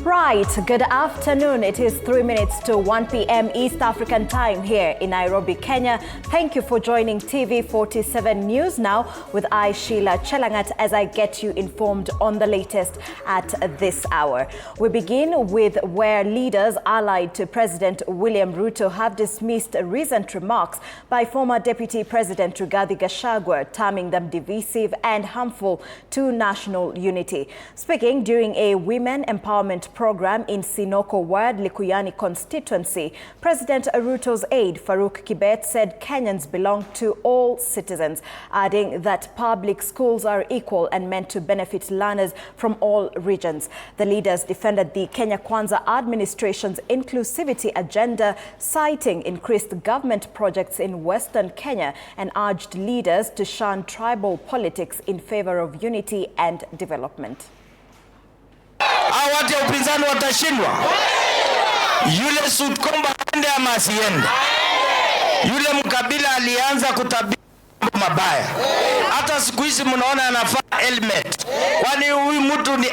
Right, good afternoon. It is 3 minutes to 1 p.m. East African time here in Nairobi, Kenya. Thank you for joining TV47 News Now with I, Sheilar Chelangat, as I get you informed on the latest at this hour. We begin with where leaders allied to President William Ruto have dismissed recent remarks by former Deputy President Rigathi Gachagua, terming them divisive and harmful to national unity. Speaking during a women empowerment program in Sinoko Ward, Likuyani constituency, President Ruto's aide Farouk Kibet said Kenyans belong to all citizens, adding that public schools are equal and meant to benefit learners from all regions. The leaders defended the Kenya Kwanza administration's inclusivity agenda, citing increased government projects in Western Kenya, and urged leaders to shun tribal politics in favor of unity and development. Watu ya upinzani watashindwa. Yule Sudkomba aende ama asiende. Yule Mkabila alianza kutabiri mabaya. Hata siku hizi mnaona anafanya helmet. Kwani huyu mtu ni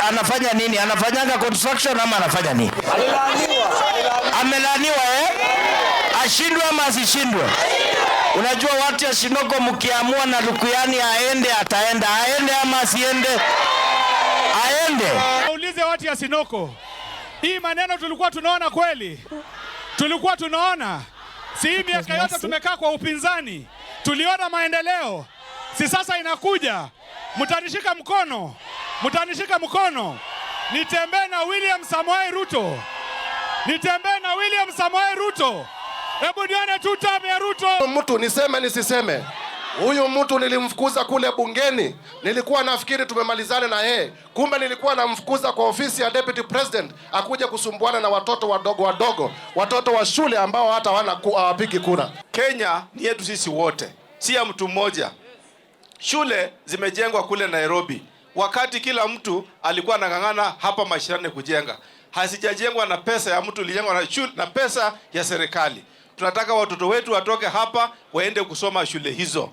anafanya nini? Anafanyanga construction ama anafanya nini? Amelaniwa ashindwe ama asishindwe? Unajua watu ya Sinoko mkiamua na Likuyani aende ataenda. Aende ama asiende? Aende. Ulize watu ya Sinoko. Hii maneno tulikuwa tunaona kweli? Tulikuwa tunaona? Si hii miaka yote tumekaa kwa upinzani. Tuliona maendeleo. Si sasa inakuja. Mtanishika mkono. Mtanishika mkono. Nitembee na William Samoei Ruto. Nitembee na William Samoei Ruto. Hebu nione tutam ya Ruto. Mtu niseme nisiseme. Huyu mtu nilimfukuza kule bungeni. Nilikuwa nafikiri tumemalizana na yeye. Kumbe nilikuwa namfukuza kwa ofisi ya Deputy President akuja kusumbuana na watoto wadogo. Watoto wa shule ambao hata hawapigi kura. Kenya ni yetu sisi wote. Si ya mtu mmoja. Shule zimejengwa kule Nairobi. Wakati kila mtu alikuwa anang'ang'ana hapa mashinani kujenga. Hasijajengwa na pesa ya mtu, ilijengwa na pesa ya serikali. Tunataka watoto wetu watoke hapa waende kusoma shule hizo.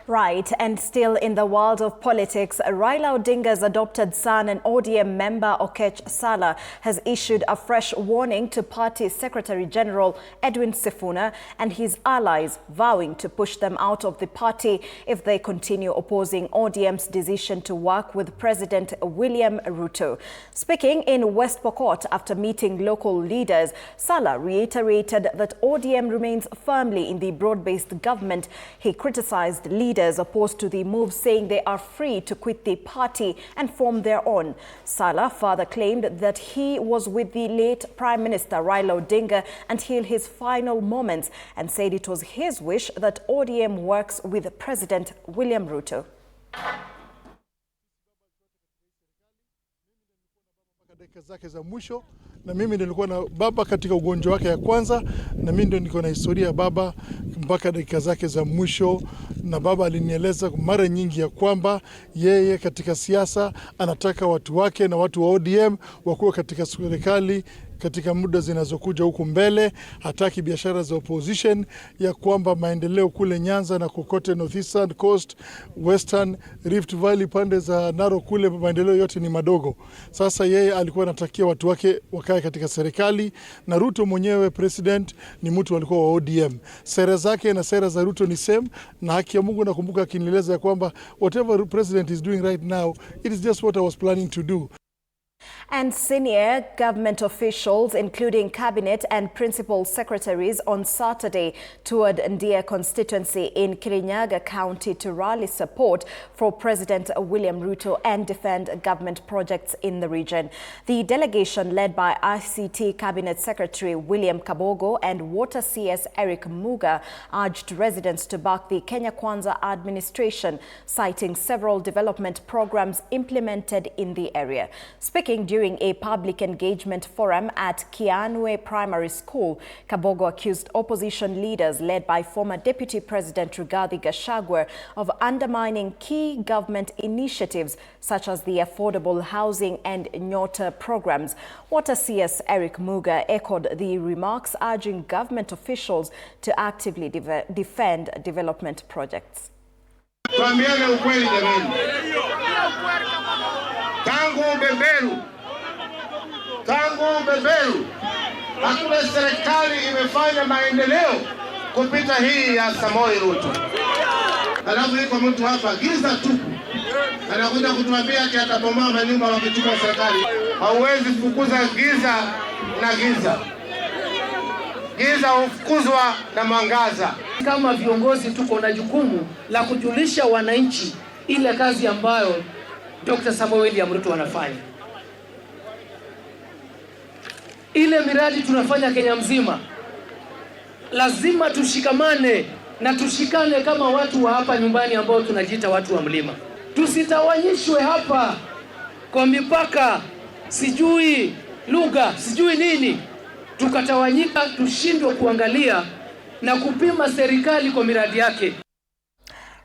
Right, and still in the world of politics, Raila Odinga's adopted son and ODM member Okech Sala has issued a fresh warning to Party Secretary General Edwin Sifuna and his allies, vowing to push them out of the party if they continue opposing ODM's decision to work with President William Ruto. Speaking in West Pokot after meeting local leaders, Sala reiterated that ODM remains firmly in the broad-based government. He criticized leaders opposed to the move, saying they are free to quit the party and form their own. Sala further claimed that he was with the late Prime Minister Raila Odinga until his final moments and said it was his wish that ODM works with President William Ruto. Zake za mwisho, na mimi nilikuwa na baba katika ugonjwa wake ya kwanza, na mimi ndio niko na historia ya baba mpaka dakika zake za mwisho, na baba alinieleza mara nyingi ya kwamba yeye katika siasa anataka watu wake na watu wa ODM wakuwe katika serikali katika muda zinazokuja huku mbele. Hataki biashara za opposition, ya kwamba maendeleo kule Nyanza na kokote Northeastern Coast, Western, Rift Valley, pande za Narok kule, maendeleo yote ni madogo. Sasa yeye alikuwa anatakia watu wake wakae katika serikali, na Ruto mwenyewe president ni mtu alikuwa wa ODM. Sera zake na sera za Ruto ni same, na haki ya Mungu nakumbuka akinieleza ya kwamba whatever president is doing right now, it is just what I was planning to do. And senior government officials, including cabinet and principal secretaries, on Saturday toured Ndia constituency in Kirinyaga County to rally support for President William Ruto and defend government projects in the region. The delegation, led by ICT Cabinet Secretary William Kabogo and Water CS Eric Muga, urged residents to back the Kenya Kwanza administration, citing several development programs implemented in the area. Speaking during a public engagement forum at Kianwe Primary School, Kabogo accused opposition leaders led by former Deputy President Rigathi Gachagua of undermining key government initiatives such as the affordable housing and Nyota programs. Water CS Eric Muga echoed the remarks, urging government officials to actively defend development projects. Tuambiane ukweli jamani. Tangu beberu hakuna serikali imefanya maendeleo kupita hii ya Samoei Ruto. Alafu iko mtu hapa giza tu anakuja kutuambia ati atabomoa manyumba wakichukua serikali. Hauwezi kufukuza giza na giza. Giza hufukuzwa na mwangaza. Kama viongozi tuko na jukumu la kujulisha wananchi ile kazi ambayo Dr. Samoei William Ruto anafanya. Ile miradi tunafanya Kenya mzima, lazima tushikamane na tushikane kama watu wa hapa nyumbani ambao tunajiita watu wa mlima. Tusitawanyishwe hapa kwa mipaka, sijui lugha, sijui nini. Tukatawanyika, tushindwe kuangalia na kupima serikali kwa miradi yake.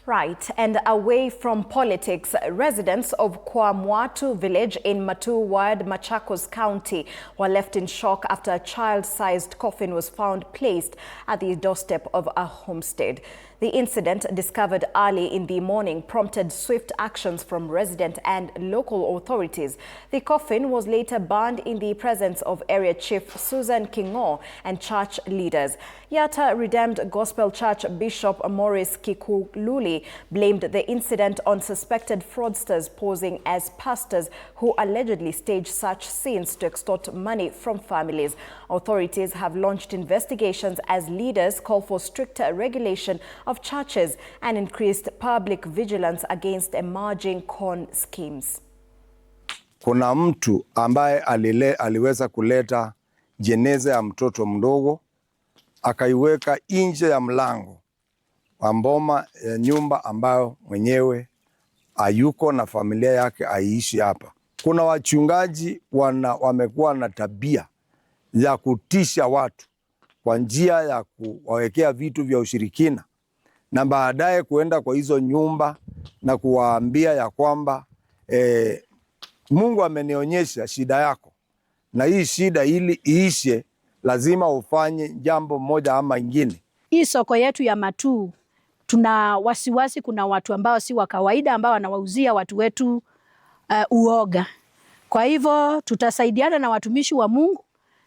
Right, and away from politics, residents of Kwamwatu village in Matu Ward, Machakos County were left in shock after a child-sized coffin was found placed at the doorstep of a homestead. The incident, discovered early in the morning, prompted swift actions from resident and local authorities. The coffin was later burned in the presence of area chief Susan Kingo and church leaders. Yatta Redeemed Gospel Church Bishop Morris Kikululi blamed the incident on suspected fraudsters posing as pastors who allegedly staged such scenes to extort money from families. Authorities have launched investigations as leaders call for stricter regulation of churches and increased public vigilance against emerging con schemes. Kuna mtu ambaye aliweza kuleta jeneza ya mtoto mdogo akaiweka nje ya mlango wa mboma ya nyumba ambayo mwenyewe hayuko na familia yake aishi hapa. Kuna wachungaji wamekuwa na tabia ya kutisha watu kwa njia ya kuwawekea vitu vya ushirikina na baadaye kuenda kwa hizo nyumba na kuwaambia ya kwamba Mungu amenionyesha shida yako, na hii shida ili iishe lazima ufanye jambo moja ama ingine. Hii soko yetu ya Matu, tuna wasiwasi, kuna watu ambao si wa kawaida ambao wanawauzia watu wetu uoga. Kwa hivyo tutasaidiana na watumishi wa Mungu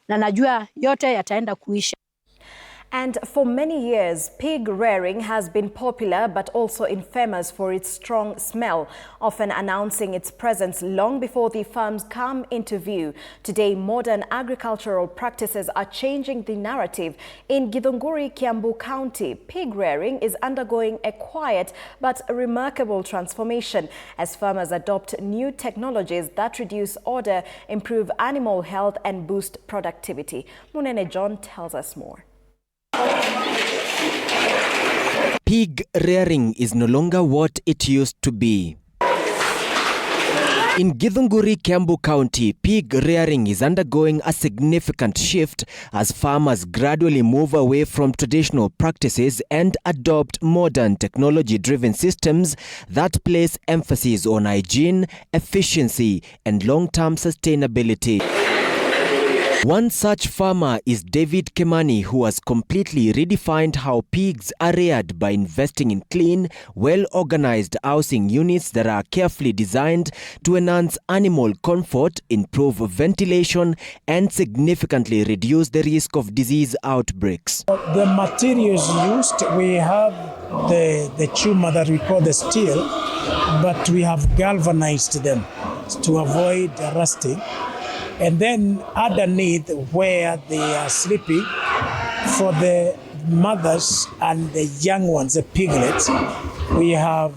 na najua yote yataenda kuisha. And for many years, pig rearing has been popular but also infamous for its strong smell, often announcing its presence long before the farms come into view. Today, modern agricultural practices are changing the narrative. In Githunguri, Kiambu County, pig rearing is undergoing a quiet but remarkable transformation as farmers adopt new technologies that reduce odor, improve animal health and boost productivity. Munene John tells us more. Pig rearing is no longer what it used to be. In Githunguri, Kiambu County, pig rearing is undergoing a significant shift as farmers gradually move away from traditional practices and adopt modern technology-driven systems that place emphasis on hygiene, efficiency, and long-term sustainability. One such farmer is David Kemani, who has completely redefined how pigs are reared by investing in clean, well-organized housing units that are carefully designed to enhance animal comfort, improve ventilation, and significantly reduce the risk of disease outbreaks. The materials used, we have the tumor that we call the steel, but we have galvanized them to avoid rusting. And then underneath where they are sleeping, for the mothers and the young ones, the piglets, we have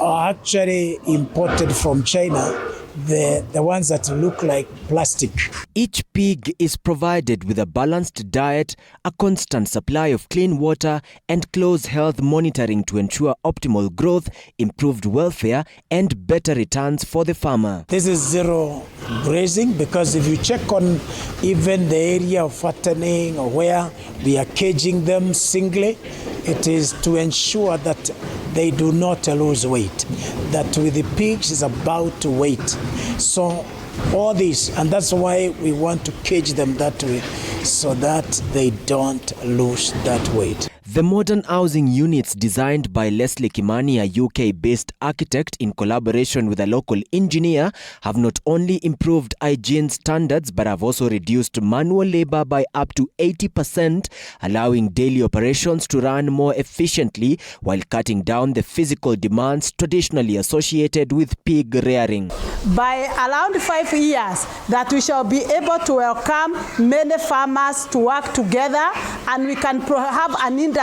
actually imported from China the ones that look like plastic. Each pig is provided with a balanced diet, a constant supply of clean water, and close health monitoring to ensure optimal growth, improved welfare, and better returns for the farmer. This is zero grazing, because if you check on even the area of fattening or where we are caging them singly, it is to ensure that they do not lose weight. That with the pigs is about weight. So all this, and that's why we want to cage them that way, so that they don't lose that weight. The modern housing units designed by Leslie Kimani, a UK-based architect in collaboration with a local engineer, have not only improved hygiene standards but have also reduced manual labor by up to 80%, allowing daily operations to run more efficiently while cutting down the physical demands traditionally associated with pig rearing. By around 5 years, that we shall be able to welcome many farmers to work together, and we can have an industry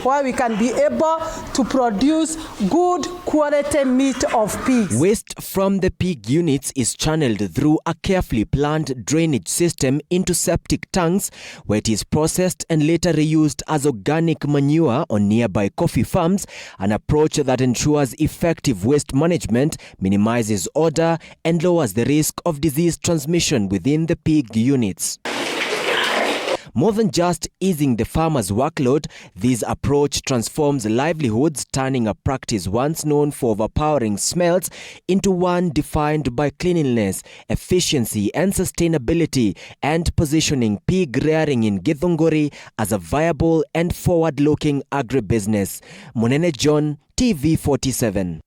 where we can be able to produce good quality meat of pigs. Waste from the pig units is channeled through a carefully planned drainage system into septic tanks, where it is processed and later reused as organic manure on nearby coffee farms, an approach that ensures effective waste management, minimizes odor, and lowers the risk of disease transmission within the pig units. More than just easing the farmer's workload, this approach transforms livelihoods, turning a practice once known for overpowering smells into one defined by cleanliness, efficiency, and sustainability, and positioning pig rearing in Githunguri as a viable and forward-looking agribusiness. Monene John, TV47.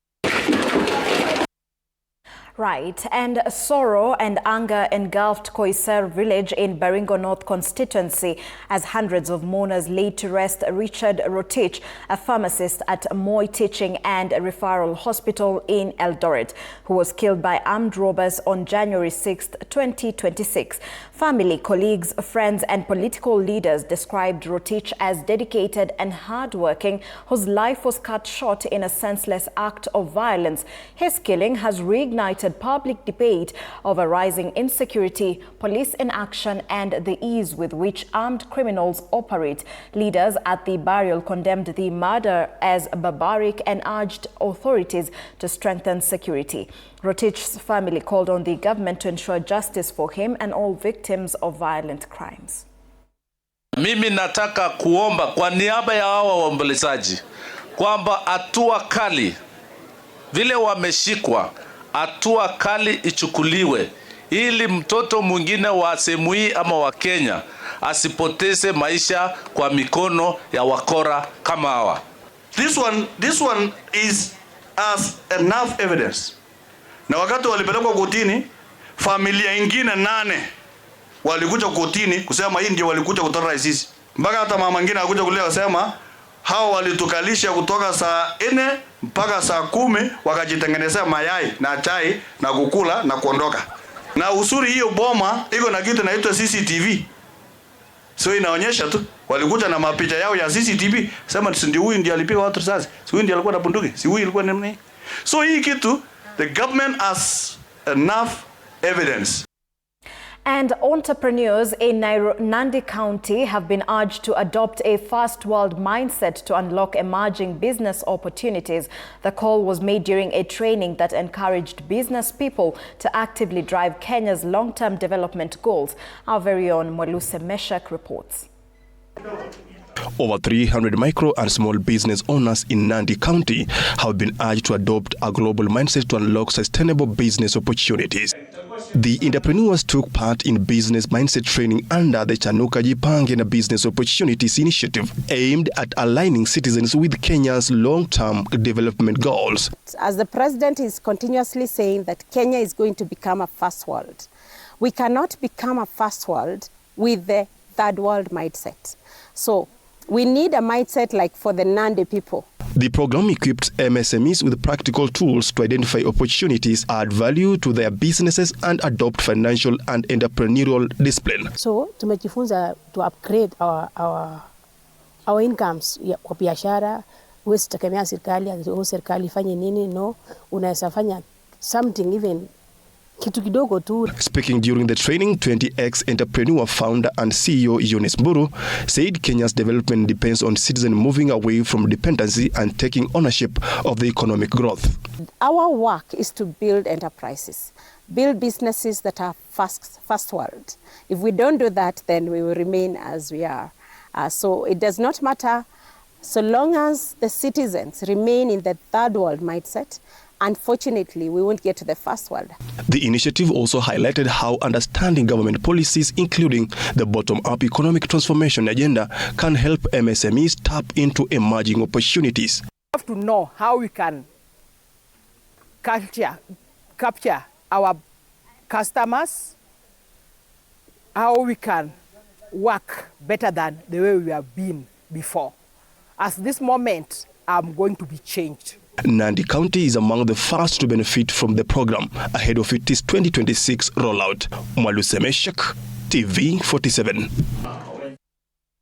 Right, and sorrow and anger engulfed Koiser village in Baringo North constituency as hundreds of mourners laid to rest Richard Rotich, a pharmacist at Moi Teaching and Referral Hospital in Eldoret, who was killed by armed robbers on January 6, 2026. Family, colleagues, friends, and political leaders described Rotich as dedicated and hardworking, whose life was cut short in a senseless act of violence. His killing has reignited public debate over rising insecurity, police inaction, and the ease with which armed criminals operate. Leaders at the burial condemned the murder as barbaric and urged authorities to strengthen security. Rotich's family called on the government to ensure justice for him and all victims of violent crimes. Mimi nataka kuomba kwa niaba ya hawa waombolezaji kwamba hatua kali vile wameshikwa, hatua kali ichukuliwe ili mtoto mwingine wa sehemu hii ama wa Kenya asipoteze maisha kwa mikono ya wakora kama hawa. This one is as enough evidence. Na wakati walipelekwa kotini, familia ingine 8 walikuja kotini kusema hii ndio walikuja kutoa sisi. Mpaka hata mama mwingine akuja kulia kusema hao walitukalisha kutoka saa 4 mpaka saa 10 wakajitengenezea mayai na chai na kukula na kuondoka. Na usuri hiyo boma iko na kitu inaitwa CCTV. So inaonyesha tu walikuja na mapicha yao ya CCTV, sema ndio huyu ndiye alipiga watu sasa. Si huyu ndiye alikuwa na bunduki, si huyu alikuwa nini? So hii kitu the government has enough evidence. And entrepreneurs in Nandi County have been urged to adopt a first world mindset to unlock emerging business opportunities. The call was made during a training that encouraged business people to actively drive Kenya's long-term development goals. Our very own Mwaluse Meshak reports. Over 300 micro and small business owners in Nandi County have been urged to adopt a global mindset to unlock sustainable business opportunities. The entrepreneurs took part in business mindset training under the Chanuka Jipange and Business Opportunities Initiative, aimed at aligning citizens with Kenya's long-term development goals. As the president is continuously saying that Kenya is going to become a first world, we cannot become a first world with the third world mindset. So we need a mindset like for the Nandi people. The program equipped MSMEs with practical tools to identify opportunities, add value to their businesses, and adopt financial and entrepreneurial discipline. So tumejifunza to upgrade our incomes kwa biashara. Huwezi tegemea serikali, au serikali ifanye nini, no, unaweza fanya something even kitu kidogo tu. Speaking during the training, 20X entrepreneur, founder and CEO Eunice Mburu said Kenya's development depends on citizens moving away from dependency and taking ownership of the economic growth. Our work is to build enterprises, build businesses that are first world. If we don't do that, then we will remain as we are. So it does not matter so long as the citizens remain in the third world mindset. Unfortunately, we won't get to the first world. The initiative also highlighted how understanding government policies, including the bottom-up economic transformation agenda, can help MSMEs tap into emerging opportunities. We have to know how we can capture our customers, how we can work better than the way we have been before. At this moment, I'm going to be changed. Nandi County is among the first to benefit from the program ahead of its 2026 rollout. Mwaluse Meshak, TV47.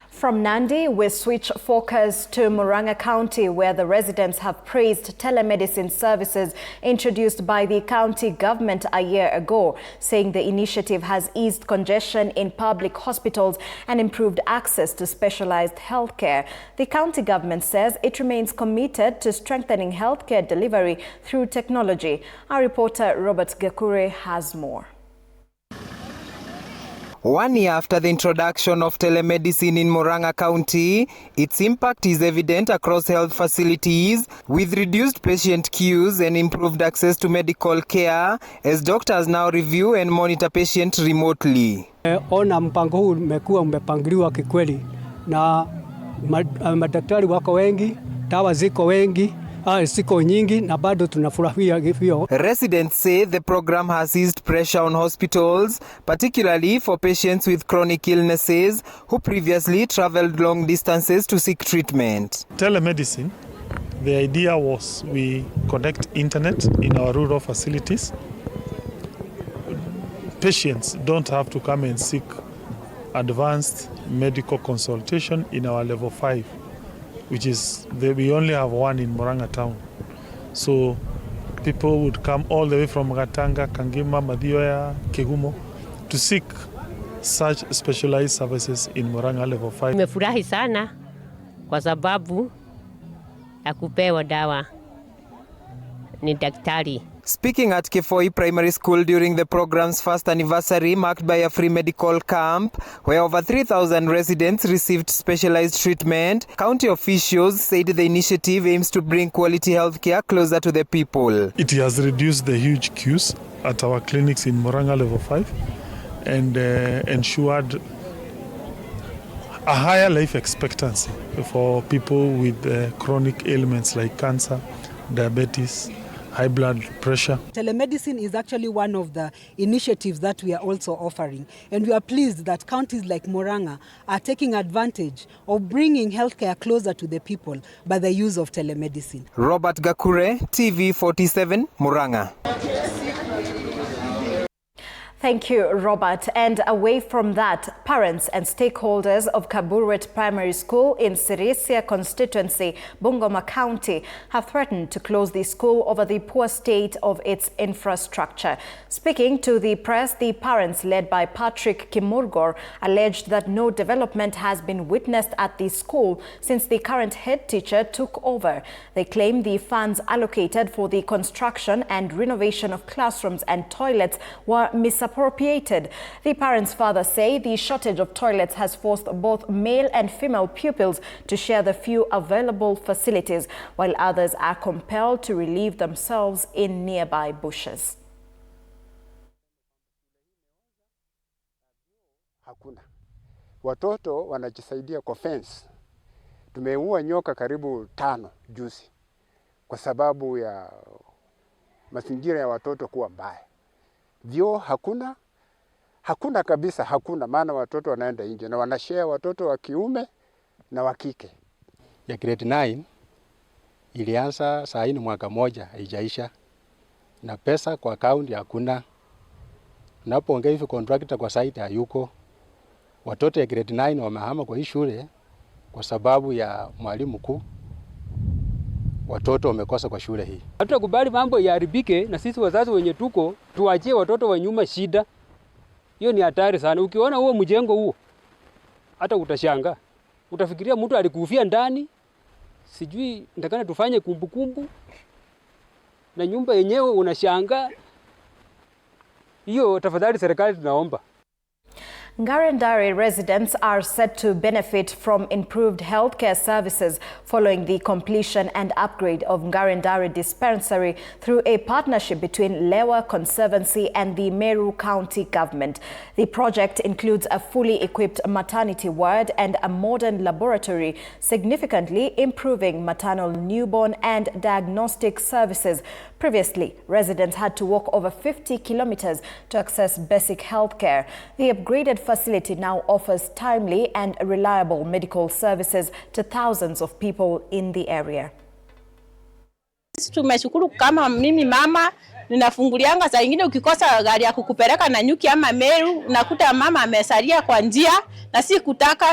From Nandi, we switch focus to Murang'a County, where the residents have praised telemedicine services introduced by the county government a year ago, saying the initiative has eased congestion in public hospitals and improved access to specialized healthcare. The county government says it remains committed to strengthening healthcare delivery through technology. Our reporter Robert Gakure has more. 1 year after the introduction of telemedicine in Murang'a County, its impact is evident across health facilities, with reduced patient queues and improved access to medical care, as doctors now review and monitor patients remotely. Ona mpango huu umekuwa umepangiliwa kikweli, na madaktari wako wengi, dawa ziko wengi, siko nyingi, na bado tunafurahia hivyo. Residents say the program has eased pressure on hospitals, particularly for patients with chronic illnesses who previously traveled long distances to seek treatment. Telemedicine, the idea was we connect internet in our rural facilities. Patients don't have to come and seek advanced medical consultation in our level 5. Which is, we only have one in Murang'a town. So people would come all the way from Gatanga, Kangima, Madioya, Kegumo to seek such specialized services in Murang'a level 5. Nimefurahi sana kwa sababu ya kupewa dawa ni daktari. Speaking at Kefoi Primary School during the program's first anniversary, marked by a free medical camp, where over 3,000 residents received specialized treatment, county officials said the initiative aims to bring quality healthcare closer to the people. It has reduced the huge queues at our clinics in Murang'a level 5 and ensured a higher life expectancy for people with chronic ailments like cancer, diabetes, high blood pressure. Telemedicine is actually one of the initiatives that we are also offering, and we are pleased that counties like Murang'a are taking advantage of bringing healthcare closer to the people by the use of telemedicine. Robert Gakure, TV47, Murang'a. Thank you, Robert. And away from that, parents and stakeholders of Kaburet Primary School in Sirisia constituency, Bungoma County, have threatened to close the school over the poor state of its infrastructure. Speaking to the press, the parents, led by Patrick Kimurgor, alleged that no development has been witnessed at the school since the current head teacher took over. They claim the funds allocated for the construction and renovation of classrooms and toilets were misappropriated. The parents' father say the shortage of toilets has forced both male and female pupils to share the few available facilities, while others are compelled to relieve themselves in nearby bushes. hakuna. Watoto wanajisaidia kwa fence. Tumeua nyoka karibu 5 juzi kwa sababu ya mazingira ya watoto kuwa mbaya. Vyoo hakuna kabisa, hakuna, maana watoto wanaenda nje na wanashare watoto wa kiume na wa kike. Ya grade 9 ilianza saa hii mwaka moja haijaisha na pesa kwa account hakuna. Unapoongea hivi contractor kwa site hayuko. Watoto ya grade 9 wamehama kwa hii shule kwa sababu ya mwalimu mkuu. Watoto wamekosa kwa shule hii. Hatutakubali mambo yaharibike na sisi wazazi wenye tuko tuachie watoto wa nyuma shida. Hiyo ni hatari sana. Ukiona huo mjengo huo hata utashangaa. Utafikiria mtu alikufia ndani. Sijui nitakana tufanye kumbukumbu. Na nyumba yenyewe unashangaa. Hiyo tafadhali serikali tunaomba. Ngarendare residents are set to benefit from improved healthcare services following the completion and upgrade of Ngarendare dispensary through a partnership between Lewa Conservancy and the Meru County government. The project includes a fully equipped maternity ward and a modern laboratory, significantly improving maternal, newborn and diagnostic services. Previously, residents had to walk over 50 kilometers to access basic healthcare. The upgraded facility now offers timely and reliable medical services to thousands of people in the area. Tumeshukuru kama mimi mama ninafungulianga saa nyingine ukikosa gari ya kukupeleka na nyuki ama Meru unakuta mama amesalia kwa njia na si kutaka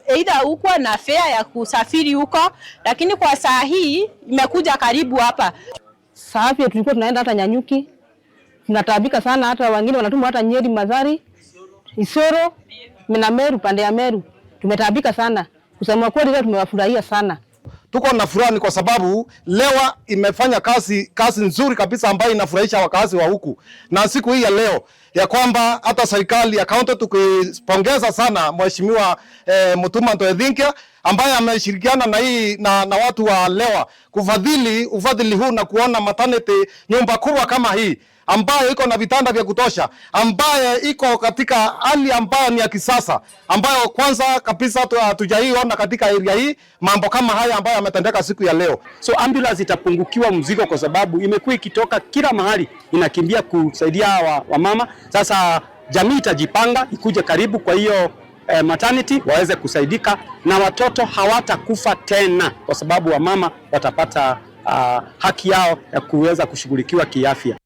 either huko na fare ya kusafiri huko, lakini kwa saa hii imekuja karibu hapa. Saa pia tulikuwa tunaenda hata Nyanyuki. Tunataabika sana, hata wengine wanatuma hata Nyeri, Mazari, Isoro, na Meru, pande ya Meru. Tumetaabika sana. Kusema kweli leo tumewafurahia sana. Tuko na furaha kwa sababu Lewa imefanya kazi nzuri kabisa ambayo inafurahisha wakazi wa huku. Na siku hii ya leo ya kwamba hata serikali ya kaunti tukipongeza sana Mheshimiwa Mutuma Ntoethinkia ambaye ameshirikiana na watu wa Lewa ufadhili huu na kuona maternity nyumba kubwa kama hii ambayo iko na vitanda vya kutosha, ambayo iko katika hali ambayo ni ya kisasa, ambayo kwanza kabisa hatujaiona katika area hii mambo kama haya ambayo yametendeka siku ya leo. So ambulance itapungukiwa mzigo kwa sababu imekuwa ikitoka kila mahali inakimbia kusaidia wa mama. Sasa jamii itajipanga ikuje karibu kwa hiyo maternity waweze kusaidika na watoto hawatakufa tena kwa sababu wa mama watapata haki yao ya kuweza kushughulikiwa kiafya.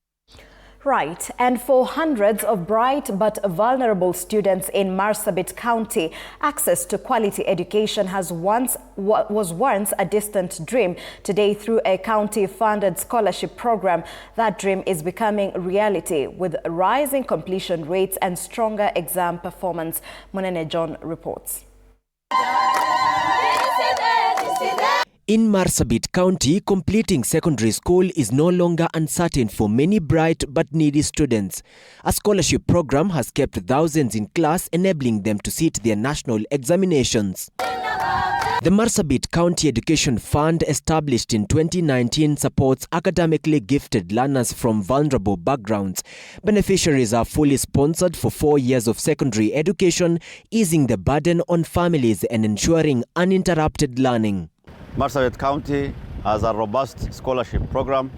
Right, and for hundreds of bright but vulnerable students in Marsabit County, access to quality education was once a distant dream. Today, through a county-funded scholarship program, that dream is becoming reality with rising completion rates and stronger exam performance. Monene John reports. In Marsabit County, completing secondary school is no longer uncertain for many bright but needy students. A scholarship program has kept thousands in class, enabling them to sit their national examinations. The Marsabit County Education Fund, established in 2019, supports academically gifted learners from vulnerable backgrounds. Beneficiaries are fully sponsored for 4 years of secondary education, easing the burden on families and ensuring uninterrupted learning. Marsabit County has a robust scholarship program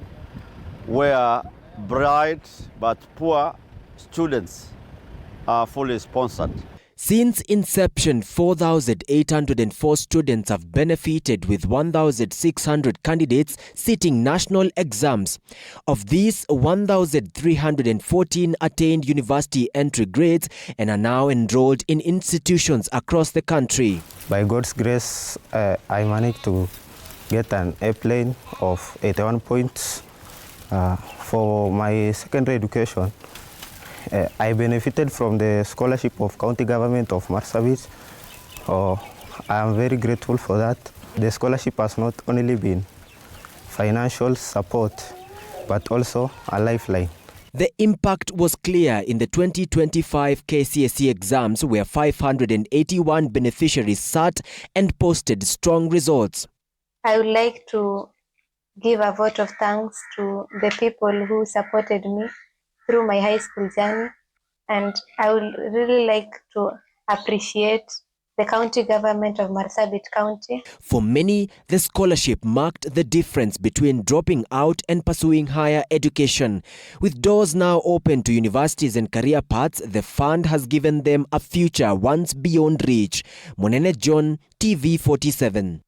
where bright but poor students are fully sponsored. Since inception, 4,804 students have benefited, with 1,600 candidates sitting national exams. Of these, 1,314 attained university entry grades and are now enrolled in institutions across the country. By God's grace, I managed to get an airplane of 81 points. For my secondary education, I benefited from the scholarship of county government of Marsabit. I am very grateful for that. The scholarship has not only been financial support, but also a lifeline. The impact was clear in the 2025 KCSE exams, where 581 beneficiaries sat and posted strong results. I would like to give a vote of thanks to the people who supported me through my high school journey, and I would really like to appreciate the county government of Marsabit County. For many, the scholarship marked the difference between dropping out and pursuing higher education. With doors now open to universities and career paths, the fund has given them a future once beyond reach. Monene John, TV47.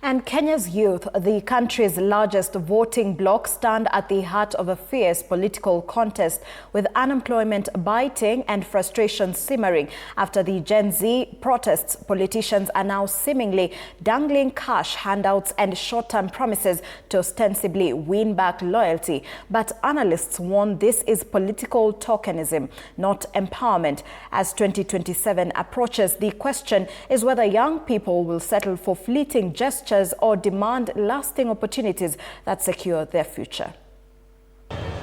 And Kenya's youth, the country's largest voting bloc, stand at the heart of a fierce political contest, with unemployment biting and frustration simmering. After the Gen Z protests, politicians are now seemingly dangling cash handouts and short-term promises to ostensibly win back loyalty. But analysts warn this is political tokenism, not empowerment. As 2027 approaches, the question is whether young people will settle for fleeting gestures or demand lasting opportunities that secure their future.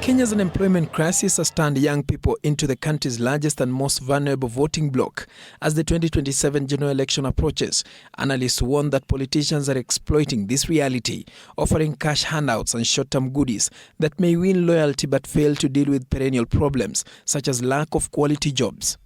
Kenya's unemployment crisis has turned young people into the country's largest and most vulnerable voting bloc. As the 2027 general election approaches, analysts warn that politicians are exploiting this reality, offering cash handouts and short-term goodies that may win loyalty but fail to deal with perennial problems, such as lack of quality jobs.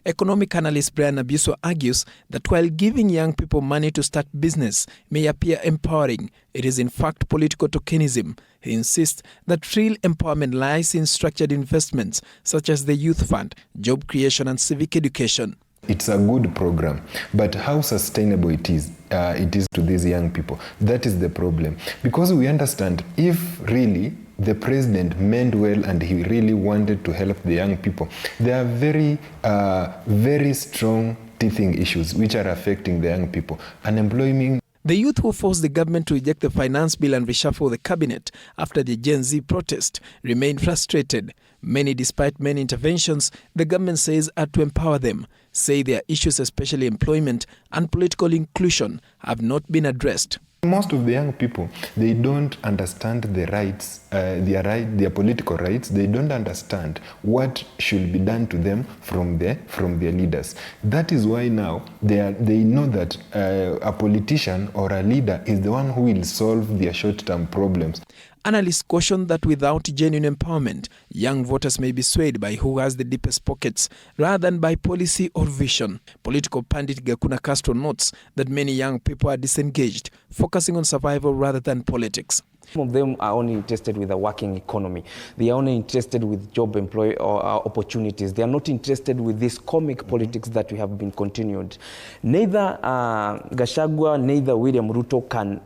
Economic analyst Brian Abuso argues that while giving young people money to start business may appear empowering, it is in fact political tokenism. He insists that real empowerment lies in structured investments such as the Youth Fund, job creation and civic education. It's a good program, but how sustainable it is to these young people. That is the problem. Because we understand if really the president meant well and he really wanted to help the young people, there are very strong teething issues which are affecting the young people. Unemployment. The youth who forced the government to reject the finance bill and reshuffle the cabinet after the Gen Z protest remain frustrated. Many, despite many interventions, the government says are to empower them, say their issues, especially employment and political inclusion, have not been addressed. Most of the young people, they don't understand the rights, their political rights. They don't understand what should be done to them from their leaders. That is why now they know that a politician or a leader is the one who will solve their short-term problems. Analysts caution that without genuine empowerment, young voters may be swayed by who has the deepest pockets rather than by policy or vision. Political pundit Gakuna Castro notes that many young people are disengaged, focusing on survival rather than politics. Some of them are only interested with a working economy. They are only interested with job opportunities. They are not interested with this comic politics that we have been continued. Neither Gachagua, neither William Ruto can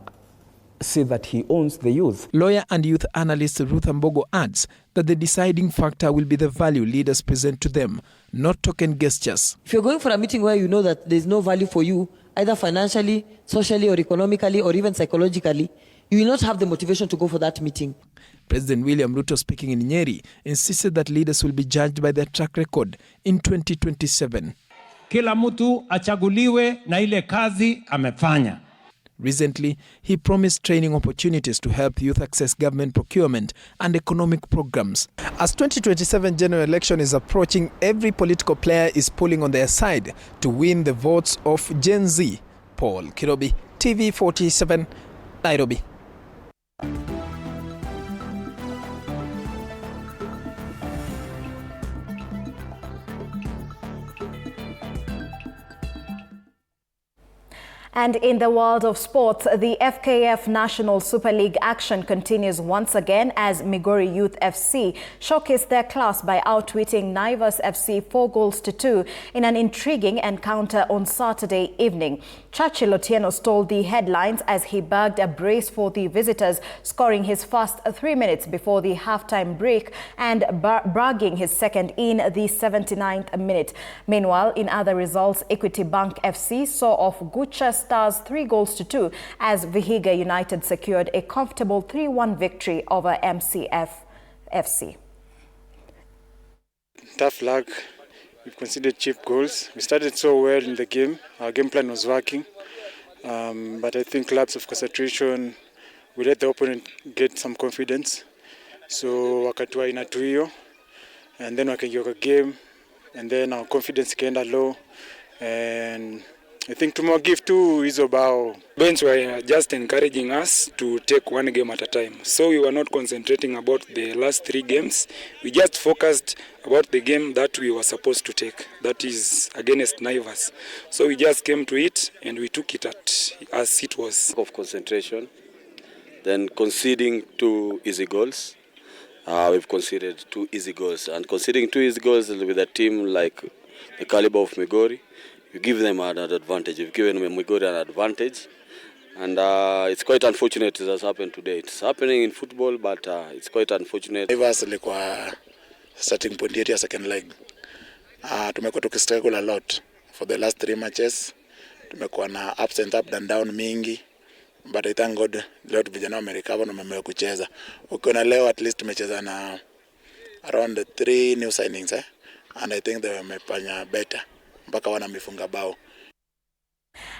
say that he owns the youth. Lawyer and youth analyst Ruth Ambogo adds that the deciding factor will be the value leaders present to them, not token gestures. If you're going for a meeting where you know that there's no value for you, either financially, socially, or economically, or even psychologically, you will not have the motivation to go for that meeting. President William Ruto, speaking in Nyeri, insisted that leaders will be judged by their track record in 2027. Kila mtu achaguliwe na ile kazi amefanya. Recently, he promised training opportunities to help youth access government procurement and economic programs. As 2027 general election is approaching, every political player is pulling on their side to win the votes of Gen Z. Paul Kirobi, TV47, Nairobi. And in the world of sports, the FKF National Super League action continues once again as Migori Youth FC showcased their class by outwitting Naivas FC 4-2 in an intriguing encounter on Saturday evening. Churchill Otieno stole the headlines as he bagged a brace for the visitors, scoring his first 3 minutes before the halftime break and bragging his second in the 79th minute. Meanwhile, in other results, Equity Bank FC saw off Gucha Stars 3-2 as Vihiga United secured a comfortable 3-1 victory over MCF FC. Tough luck. We've conceded cheap goals. We started so well in the game. Our game plan was working. But I think lapse of concentration, we let the opponent get some confidence. So wakatua inatu hiyo. And then wakaingia game. And then our confidence ikaenda low. And I think tumewagave tu hizo bao. Bench were just encouraging us to take one game at a time. So we were not concentrating about the last 3 games. We just focused about the game that we were supposed to take. That is against Naivas. So we just came to it and we took it as it was. Of concentration, then conceding 2 easy goals. We've conceded 2 easy goals. And conceding 2 easy goals with a team like the caliber of Migori, you give them an advantage. You've given Migori an advantage, and it's quite unfortunate it has happened today. It's happening in football, but it's quite unfortunate. Naivas ilikuwa starting point yetu ya second leg. Tumekuwa tukistruggle a lot for the last 3 matches. Tumekuwa na ups and down mingi, but I thank God leo vijana wamerecover na wameamua kucheza. Ukiona leo at least tumecheza na around 3 new signings, and I think they wamefanya better. Mpaka wana mifunga bao.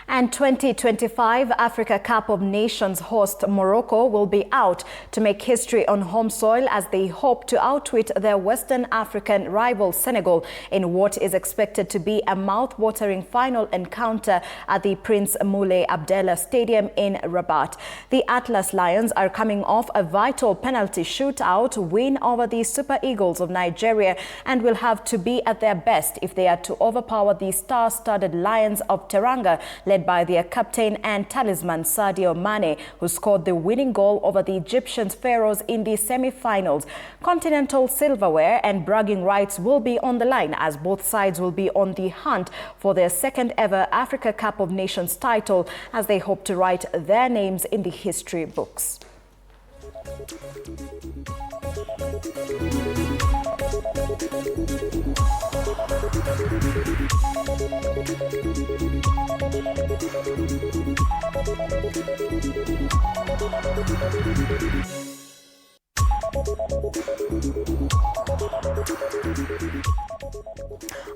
And 2025 Africa Cup of Nations host Morocco will be out to make history on home soil as they hope to outwit their Western African rival Senegal in what is expected to be a mouth-watering final encounter at the Prince Moulay Abdallah Stadium in Rabat. The Atlas Lions are coming off a vital penalty shootout win over the Super Eagles of Nigeria and will have to be at their best if they are to overpower the star-studded Lions of Teranga, led by their captain and talisman Sadio Mane, who scored the winning goal over the Egyptian Pharaohs in the semi-finals. Continental silverware and bragging rights will be on the line as both sides will be on the hunt for their second ever Africa Cup of Nations title as they hope to write their names in the history books.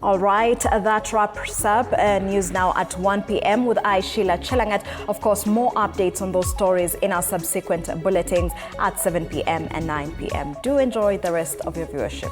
All right, that wraps up news now at 1 p.m. with Sheilar Chelangat. Of course, more updates on those stories in our subsequent bulletins at 7 p.m. and 9 p.m. Do enjoy the rest of your viewership.